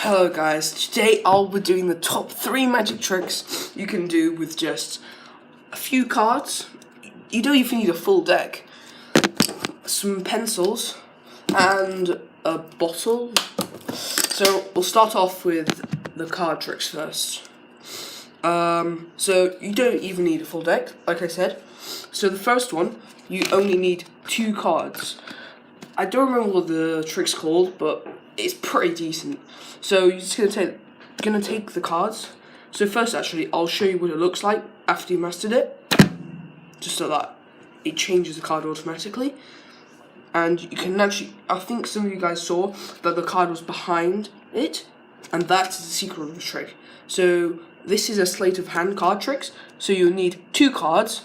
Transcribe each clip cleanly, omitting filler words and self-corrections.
Hello guys, today I'll be doing the top 3 magic tricks you can do with just a few cards. You don't even need a full deck. Some pencils and a bottle. So we'll start off with the card tricks first. So you don't even need a full deck, like I said. So the first one, you only need 2 cards. I don't remember what the trick's called, but it's pretty decent. So you're just gonna take the cards. So first, actually, I'll show you what it looks like after you mastered it, just so that it changes the card automatically. And you can actually, I think some of you guys saw that the card was behind it, and that's the secret of the trick. So this is a sleight of hand card tricks. So you'll need 2 cards.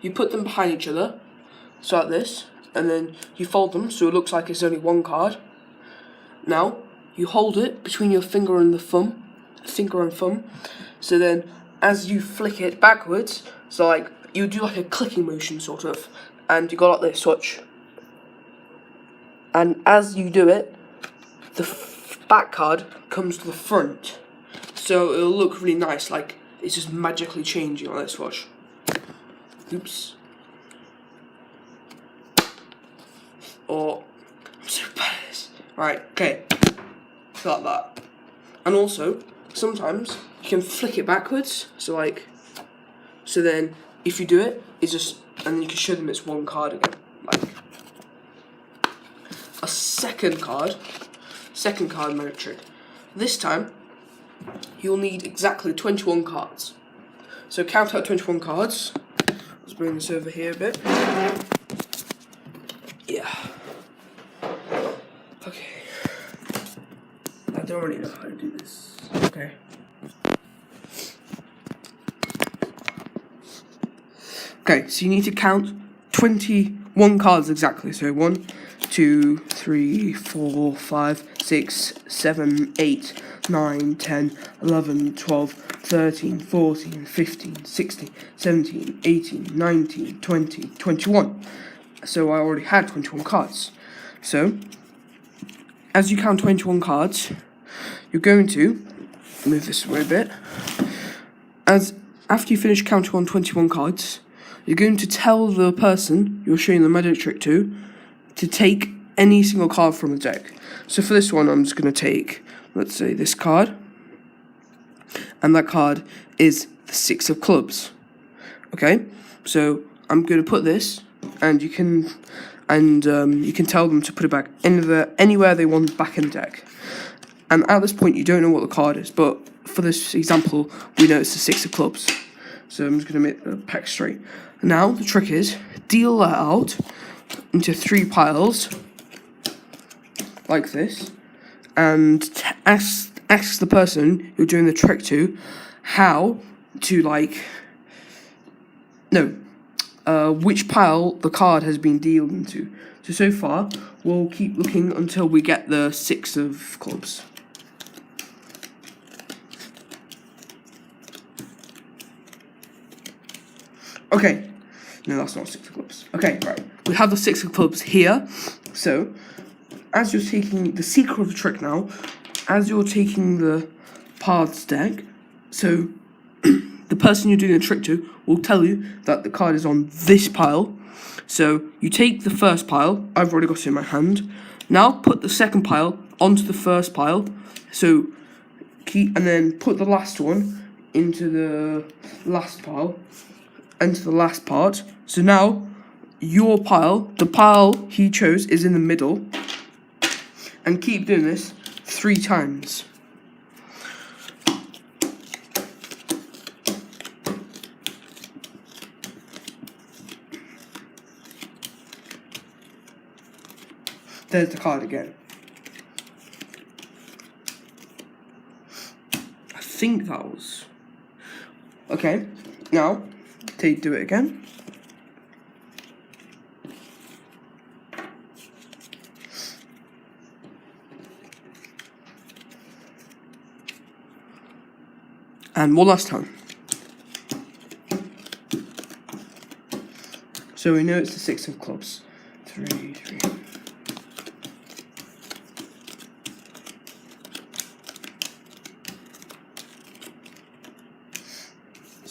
You put them behind each other, so like this, and then you fold them so it looks like it's only 1 card. Now you hold it between your finger and thumb. So then, as you flick it backwards, so like you do like a clicking motion sort of, and you go like this, watch. And as you do it, the back card comes to the front, so it'll look really nice, like it's just magically changing on this, watch. Oops. Or I'm so bad at this. Right, okay. Like that. And also, sometimes you can flick it backwards. So then if you do it, it's just, and then you can show them it's 1 card again. Like a second card magic trick. This time, you'll need exactly 21 cards. So count out 21 cards. Let's bring this over here a bit. Yeah. Okay. I don't really know how to do this. Okay. Okay, so you need to count 21 cards exactly. So 1, 2, 3, 4, 5, 6, 7, 8, 9, 10, 11, 12, 13, 14, 15, 16, 17, 18, 19, 20, 21. So I already had 21 cards. So, as you count 21 cards, you're going to move this away a bit. After you finish counting on 21 cards, you're going to tell the person you're showing the magic trick to take any single card from the deck. So for this one, I'm just going to take, let's say, this card, and that card is the 6 of clubs. Okay, so I'm going to put this, and you can tell them to put it back anywhere they want back in the deck. And at this point, you don't know what the card is, but for this example, we know it's the 6 of clubs. So I'm just going to make the pack straight. Now, the trick is, deal that out into 3 piles, like this, and ask the person you're doing the trick to how to, which pile the card has been dealt into. So far, we'll keep looking until we get the 6 of clubs. Okay, no, that's not 6 of clubs. Okay, right, we have the 6 of clubs here. So, as you're taking the secret of the trick now, as you're taking the paths deck, so the person you're doing the trick to will tell you that the card is on this pile. So you take the first pile. I've already got it in my hand. Now put the second pile onto the first pile. So and then put the last one into the last pile, into the last part. So now your pile, the pile he chose, is in the middle. And keep doing this 3 times. There's the card again. I think that was... Okay, now, do it again. And one last time. So we know it's the 6 of clubs. 3, 3.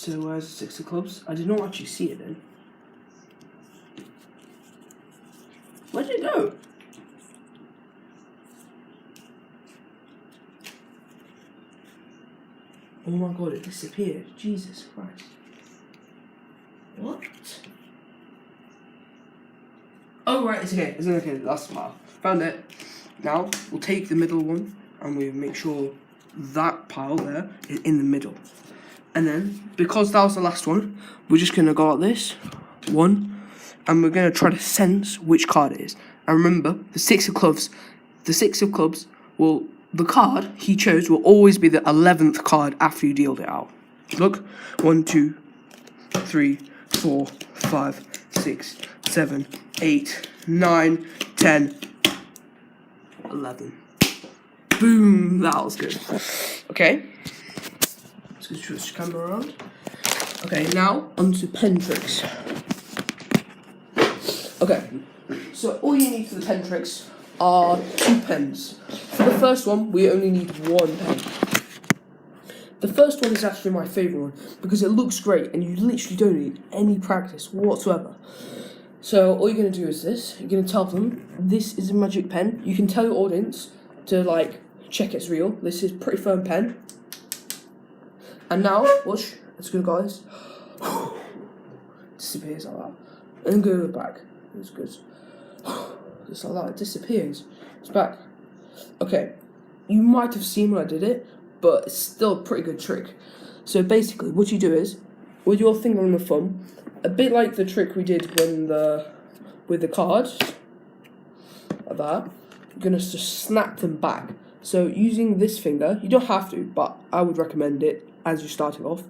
So where's the six of clubs? I did not actually see it then. Where did it go? Oh my god, it disappeared. Jesus Christ. What? Oh right, it's okay. It's okay. That's smart. Found it. Now we'll take the middle one and we make sure that pile there is in the middle. And then because that was the last one, we're just gonna go like this. One, and we're gonna try to sense which card it is. And remember, the six of clubs will, the card he chose will always be the 11th card after you deal it out. Look, 1, 2, 3, 4, 5, 6, 7, 8, 9, 10, 11. Boom, that was good. Okay, let's go switch the camera around. Okay, now onto pen tricks. Okay, so all you need for the pen tricks are 2 pens. For the first one, we only need 1 pen. The first one is actually my favourite one because it looks great and you literally don't need any practice whatsoever. So all you're going to do is this. You're going to tell them this is a magic pen. You can tell your audience to like check it's real. This is pretty firm pen. And now, watch. Let's go, guys. Disappears like that. And go back. It's good. Just like that, it disappears. It's back. Okay, you might have seen when I did it, but it's still a pretty good trick. So basically, what you do is, with your finger and the thumb, a bit like the trick we did with the cards, like that, you're gonna just snap them back. So using this finger, you don't have to, but I would recommend it as you're starting off,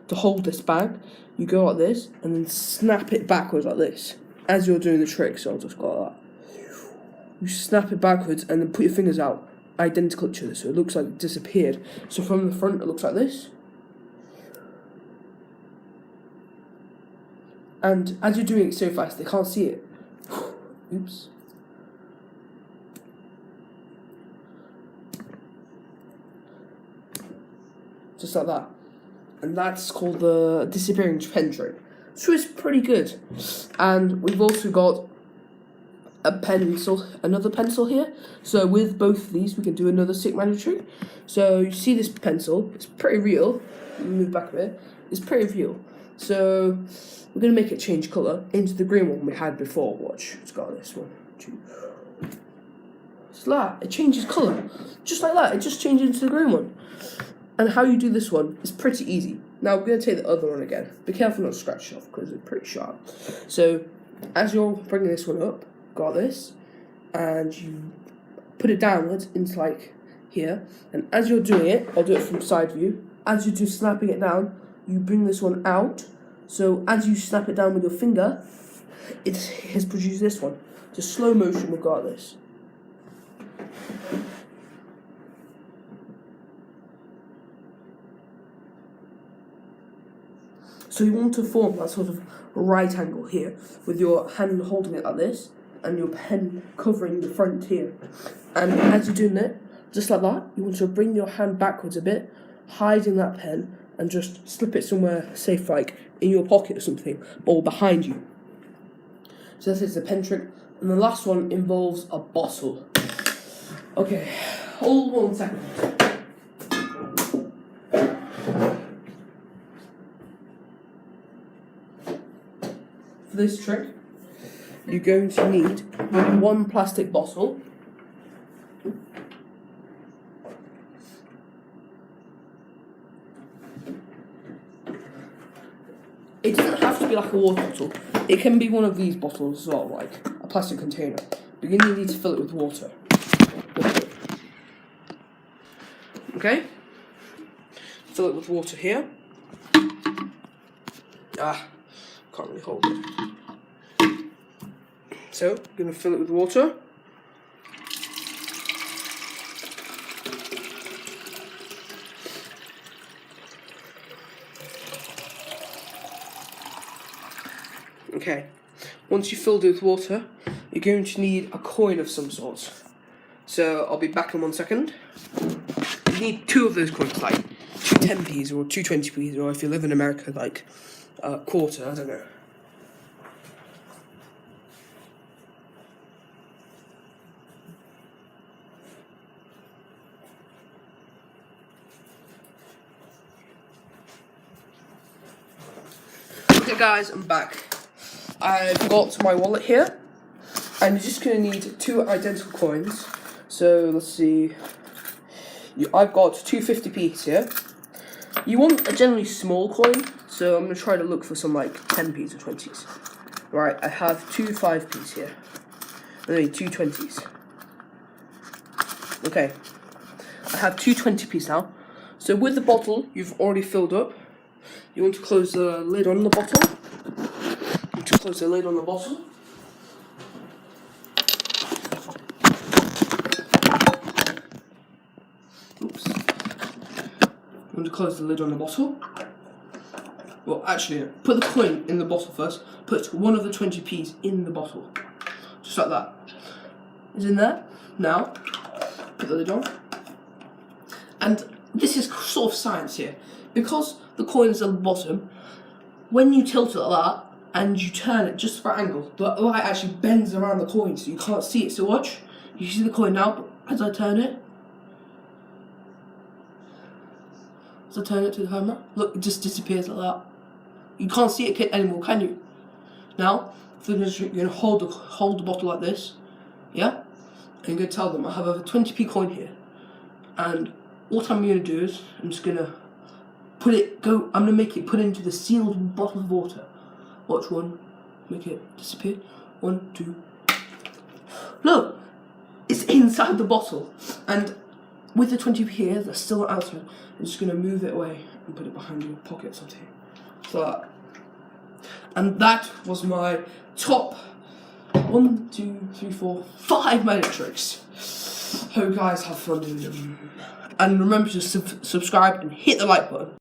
to hold this back. You go like this, and then snap it backwards like this, as you're doing the trick. So I'll just go like that. You snap it backwards and then put your fingers out identical to each other, so it looks like it disappeared. So from the front it looks like this, and as you're doing it so fast they can't see it. Oops. Just like that, and that's called the disappearing pen trick. So it's pretty good. And we've also got another pencil here. So with both of these, we can do another sick magic trick. So you see this pencil, it's pretty real. Move back a bit. It's pretty real. So we're gonna make it change colour into the green one we had before. Watch, it's got this 1, 2. It's like that. It changes colour, just like that. It just changes into the green one. And how you do this one is pretty easy. Now we're gonna take the other one again. Be careful not to scratch it off because it's pretty sharp. So as you're bringing this one up, got this, and you put it downwards into like here, and as you're doing it, I'll do it from side view, as you're just snapping it down, you bring this one out, so as you snap it down with your finger, it has produced this one. Just slow motion, we've got this. So you want to form that sort of right angle here, with your hand holding it like this, and your pen covering the front here. And as you're doing it, just like that, you want to bring your hand backwards a bit, hiding that pen, and just slip it somewhere safe, like in your pocket or something, or behind you. So this is the pen trick. And the last one involves a bottle. Okay, hold 1 second. For this trick, you're going to need 1 plastic bottle, it doesn't have to be like a water bottle, it can be one of these bottles as well, like a plastic container, but you need to fill it with water. Okay, fill it with water here. Can't really hold it. So, I'm going to fill it with water. Okay, once you've filled it with water, you're going to need a coin of some sort. So, I'll be back in 1 second. You need 2 of those coins, like 2 10p's or 2 20p's, or if you live in America, like a quarter, I don't know. Okay guys, I'm back. I've got my wallet here. I'm just going to need 2 identical coins. So let's see. I've got 2 50p's here. You want a generally small coin, so I'm going to try to look for some like 10p's or 20's. Right, I have 2 5p's here. I need 2 20's. Okay, I have 2 20p's now. So with the bottle you've already filled up, you want to close the lid on the bottle. You want to close the lid on the bottle. Oops. You want to close the lid on the bottle. Well, actually, put the coin in the bottle first. Put one of the 20p's in the bottle. Just like that. It's in there. Now, put the lid on. And this is sort of science here. Because the coin is at the bottom, when you tilt it like that, and you turn it just for angle, the light actually bends around the coin so you can't see it. So watch. You see the coin now, but as I turn it, to the camera, look, it just disappears like that. You can't see it anymore, can you? Now, you're going to hold the bottle like this, yeah? And you're going to tell them, I have a 20p coin here. And what I'm going to do is, I'm just going to I'm going to make it put into the sealed bottle of water. Watch, 1, make it disappear. 1, 2. Look! It's inside the bottle. And with the 20p here, that's still outside. I'm just going to move it away and put it behind your pocket or something. So that. And that was my top 1, 2, 3, 4, 5 magic tricks. Hope you guys have fun doing them. And remember to subscribe and hit the like button.